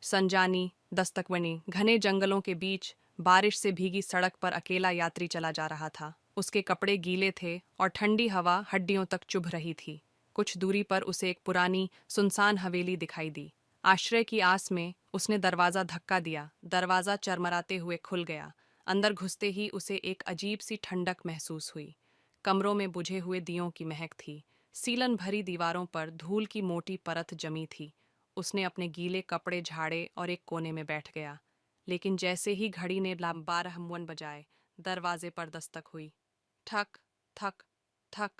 संजानी, दस्तकवनी, घने जंगलों के बीच बारिश से भीगी सड़क पर अकेला यात्री चला जा रहा था। उसके कपड़े गीले थे और ठंडी हवा हड्डियों तक चुभ रही थी। कुछ दूरी पर उसे एक पुरानी, सुनसान हवेली दिखाई दी। आश्रय की आस में उसने दरवाज़ा धक्का दिया। दरवाज़ा चरमराते हुए खुल गया। अंदर घुसते ही उसे एक अजीब सी ठंडक महसूस हुई। कमरों में बुझे हुए दियों की महक थी। सीलन भरी दीवारों पर धूल की मोटी परत जमी थी। उसने अपने गीले कपड़े झाड़े और एक कोने में बैठ गया। लेकिन जैसे ही घड़ी ने 12 बजाए, दरवाजे पर दस्तक हुई। ठक, ठक, ठक।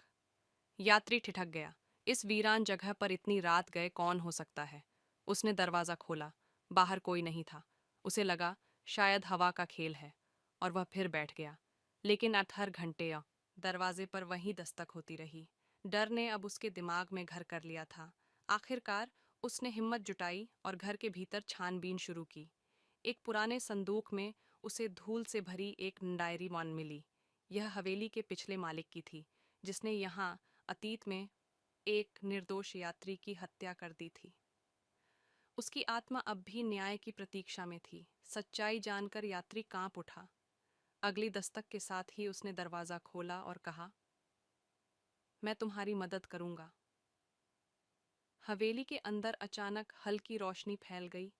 यात्री ठिठक गया। इस वीरान जगह पर इतनी रात गए कौन हो सकता है? उसने दरवाजा खोला। बाहर कोई नहीं था। उसे लगा शायद हवा का खेल है, और वह फिर बैठ गया। लेकिन हर घंटे दरवाजे पर वही दस्तक होती रही। डर ने अब उसके दिमाग में घर कर लिया था। आखिरकार उसने हिम्मत जुटाई और घर के भीतर छानबीन शुरू की। एक पुराने संदूक में उसे धूल से भरी एक डायरी मिली। यह हवेली के पिछले मालिक की थी, जिसने यहाँ अतीत में एक निर्दोष यात्री की हत्या कर दी थी। उसकी आत्मा अब भी न्याय की प्रतीक्षा में थी। सच्चाई जानकर यात्री कांप उठा। अगली दस्तक के साथ ही उसने दरवाजा खोला और कहा, मैं तुम्हारी मदद करूंगा। हवेली के अंदर अचानक हल्की रोशनी फैल गई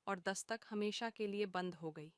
और दस्तक हमेशा के लिए बंद हो गई।